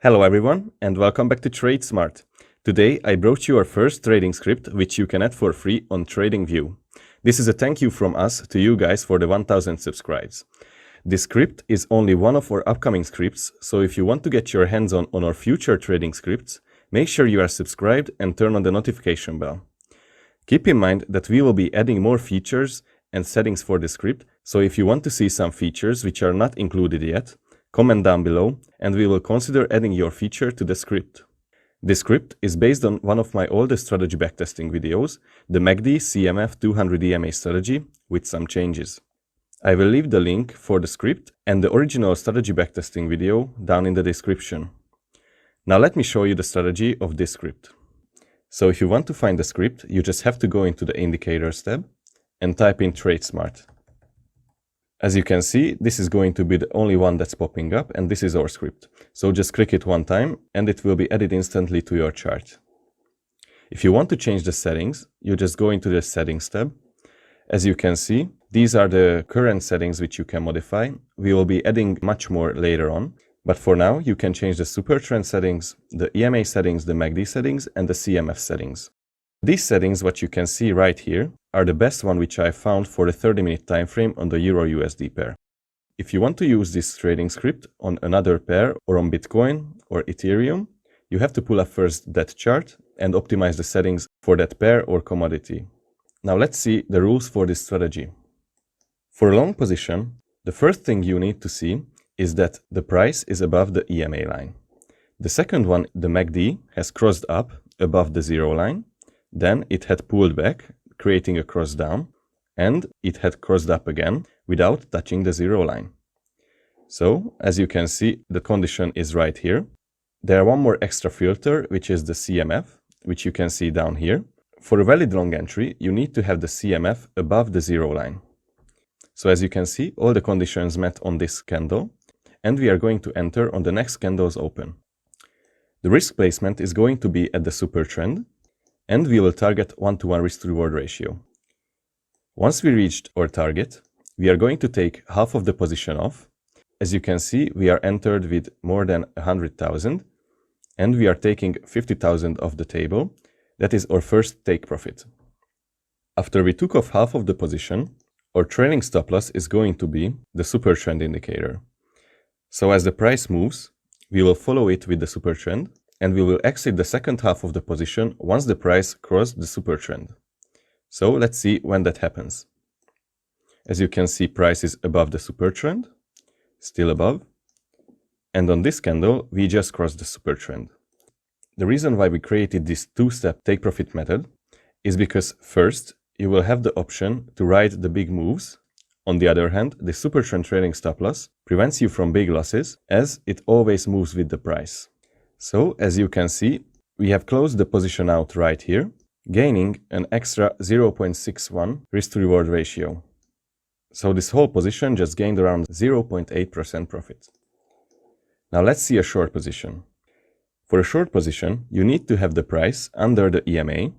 Hello everyone and welcome back to TradeSmart. Today I brought you our first trading script which you can add for free on Tradingview. This is a thank you from us to you guys for the 1000 subscribes. This script is only one of our upcoming scripts, so if you want to get your hands on our future trading scripts, make sure you are subscribed and turn on the notification bell. Keep in mind that we will be adding more features and settings for the script, so if you want to see some features which are not included yet, comment down below and we will consider adding your feature to the script. This script is based on one of my oldest strategy backtesting videos, the MACD CMF 200 EMA strategy, with some changes. I will leave the link for the script and the original strategy backtesting video down in the description. Now let me show you the strategy of this script. So if you want to find the script, you just have to go into the Indicators tab and type in TradeSmart. As you can see, this is going to be the only one that's popping up, and this is our script. So just click it one time and it will be added instantly to your chart. If you want to change the settings, you just go into the Settings tab. As you can see, these are the current settings which you can modify. We will be adding much more later on, but for now you can change the Supertrend settings, the EMA settings, the MACD settings and the CMF settings. These settings, what you can see right here, are the best one which I found for the 30-minute time frame on the Euro-USD pair. If you want to use this trading script on another pair or on Bitcoin or Ethereum, you have to pull up first that chart and optimize the settings for that pair or commodity. Now let's see the rules for this strategy. For a long position, the first thing you need to see is that the price is above the EMA line. The second one, the MACD, has crossed up above the zero line. Then it had pulled back, creating a cross down, and it had crossed up again without touching the zero line. So, as you can see, the condition is right here. There are one more extra filter, which is the CMF, which you can see down here. For a valid long entry, you need to have the CMF above the zero line. So as you can see, all the conditions met on this candle, and we are going to enter on the next candle's open. The risk placement is going to be at the Supertrend, and we will target 1-to-1 risk-to-reward ratio. Once we reached our target, we are going to take half of the position off. As you can see, we are entered with more than 100,000, and we are taking 50,000 off the table. That is our first take profit. After we took off half of the position, our trailing stop loss is going to be the Supertrend indicator. So as the price moves, we will follow it with the Supertrend, and we will exit the second half of the position once the price crossed the Supertrend. So let's see when that happens. As you can see, price is above the Supertrend, still above, and on this candle we just crossed the Supertrend. The reason why we created this two-step take profit method is because first you will have the option to ride the big moves. On the other hand, the Supertrend trailing stop loss prevents you from big losses as it always moves with the price. So, as you can see, we have closed the position out right here, gaining an extra 0.61 risk-to-reward ratio. So this whole position just gained around 0.8% profit. Now let's see a short position. For a short position, you need to have the price under the EMA,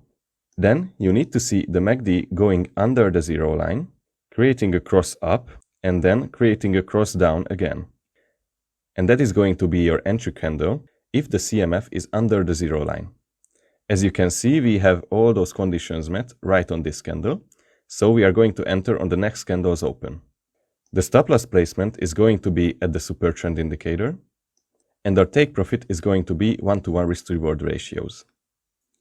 then you need to see the MACD going under the zero line, creating a cross up, and then creating a cross down again. And that is going to be your entry candle if the CMF is under the zero line. As you can see, we have all those conditions met right on this candle, so we are going to enter on the next candle's open. The stop loss placement is going to be at the Supertrend indicator, and our take profit is going to be 1-to-1 risk-to-reward ratios.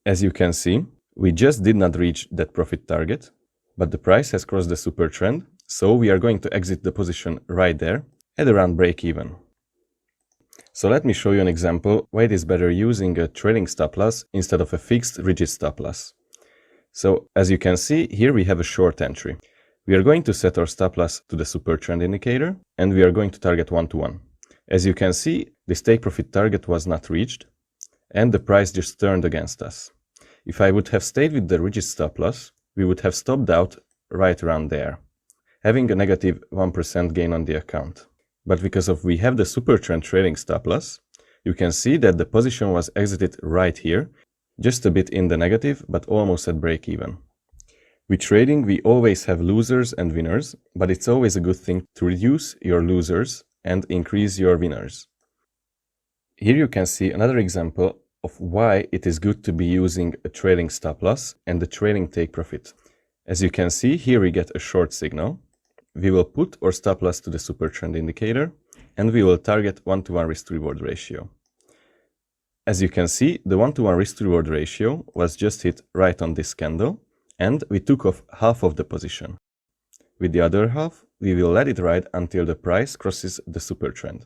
As you can see, we just did not reach that profit target, but the price has crossed the Supertrend, so we are going to exit the position right there at around break even. So let me show you an example why it is better using a trailing stop loss instead of a fixed rigid stop loss. So as you can see, here we have a short entry. We are going to set our stop loss to the Supertrend indicator and we are going to target 1-to-1. As you can see, this take profit target was not reached and the price just turned against us. If I would have stayed with the rigid stop loss, we would have stopped out right around there, having a negative 1% gain on the account. But because we have the Supertrend trailing stop loss, you can see that the position was exited right here, just a bit in the negative, but almost at break even. With trading, we always have losers and winners, but it's always a good thing to reduce your losers and increase your winners. Here you can see another example of why it is good to be using a trailing stop loss and the trailing take profit. As you can see, here we get a short signal. We will put our stop loss to the Supertrend indicator and we will target 1-to-1 risk-to-reward ratio. As you can see, the 1-to-1 risk-to-reward ratio was just hit right on this candle and we took off half of the position. With the other half, we will let it ride until the price crosses the Supertrend.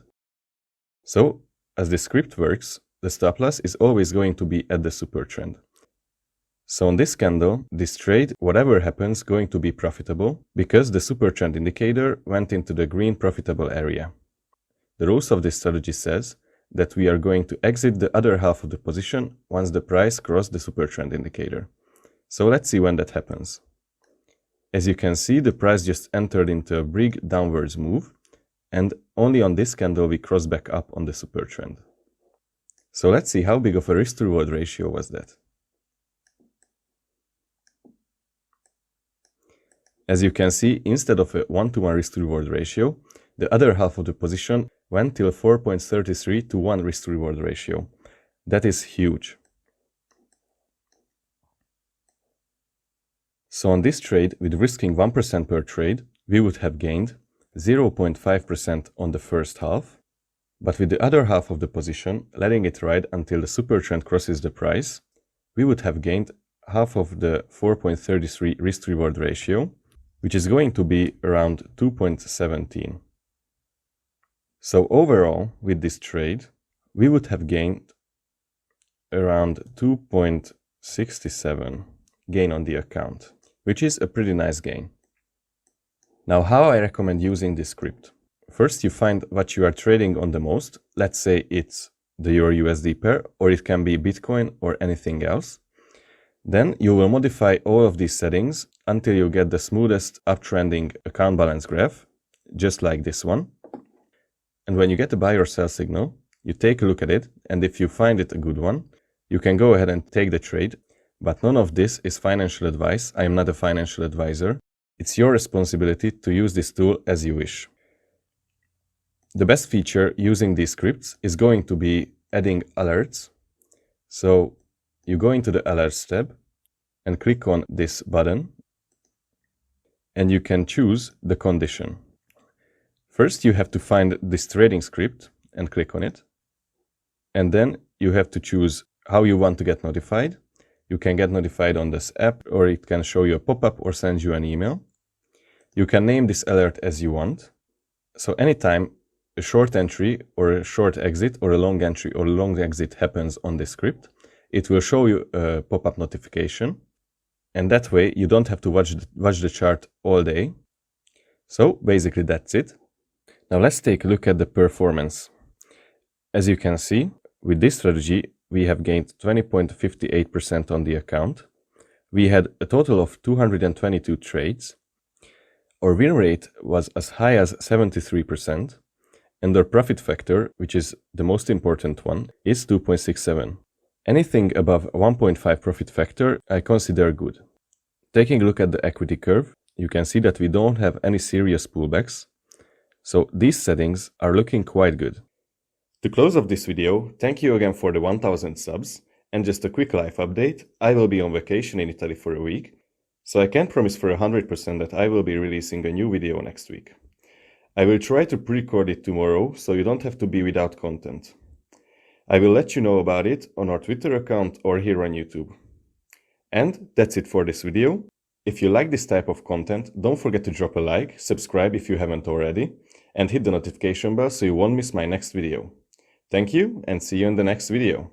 So, as the script works, the stop loss is always going to be at the Supertrend. So on this candle, this trade, whatever happens, going to be profitable because the Supertrend indicator went into the green profitable area. The rules of this strategy says that we are going to exit the other half of the position once the price crosses the Supertrend indicator. So let's see when that happens. As you can see, the price just entered into a big downwards move, and only on this candle we cross back up on the Supertrend. So let's see how big of a risk-to-reward ratio was that. As you can see, instead of a 1-to-1 risk-to-reward ratio, the other half of the position went till 4.33 to 1 risk-to-reward ratio. That is huge. So on this trade, with risking 1% per trade, we would have gained 0.5% on the first half, but with the other half of the position, letting it ride until the Supertrend crosses the price, we would have gained half of the 4.33 risk-to-reward ratio, which is going to be around 2.17. So overall, with this trade, we would have gained around 2.67 gain on the account, which is a pretty nice gain. Now, how I recommend using this script. First, you find what you are trading on the most. Let's say it's the Euro-USD pair, or it can be Bitcoin or anything else. Then you will modify all of these settings until you get the smoothest uptrending account balance graph, just like this one. And when you get a buy or sell signal, you take a look at it, and if you find it a good one, you can go ahead and take the trade. But none of this is financial advice. I am not a financial advisor. It's your responsibility to use this tool as you wish. The best feature using these scripts is going to be adding alerts. So you go into the alerts tab and click on this button, and you can choose the condition. First, you have to find this trading script and click on it. And then you have to choose how you want to get notified. You can get notified on this app, or it can show you a pop-up or send you an email. You can name this alert as you want. So anytime a short entry or a short exit or a long entry or a long exit happens on this script, it will show you a pop-up notification. And that way you don't have to watch the chart all day. So basically that's it. Now let's take a look at the performance. As you can see, with this strategy, we have gained 20.58% on the account. We had a total of 222 trades. Our win rate was as high as 73%, and our profit factor, which is the most important one, is 2.67. Anything above 1.5 profit factor I consider good. Taking a look at the equity curve, you can see that we don't have any serious pullbacks, so these settings are looking quite good. To close off this video, thank you again for the 1000 subs, and just a quick life update, I will be on vacation in Italy for a week, so I can't promise for 100% that I will be releasing a new video next week. I will try to pre-record it tomorrow, so you don't have to be without content. I will let you know about it on our Twitter account or here on YouTube. And that's it for this video. If you like this type of content, don't forget to drop a like, subscribe if you haven't already, and hit the notification bell so you won't miss my next video. Thank you, and see you in the next video.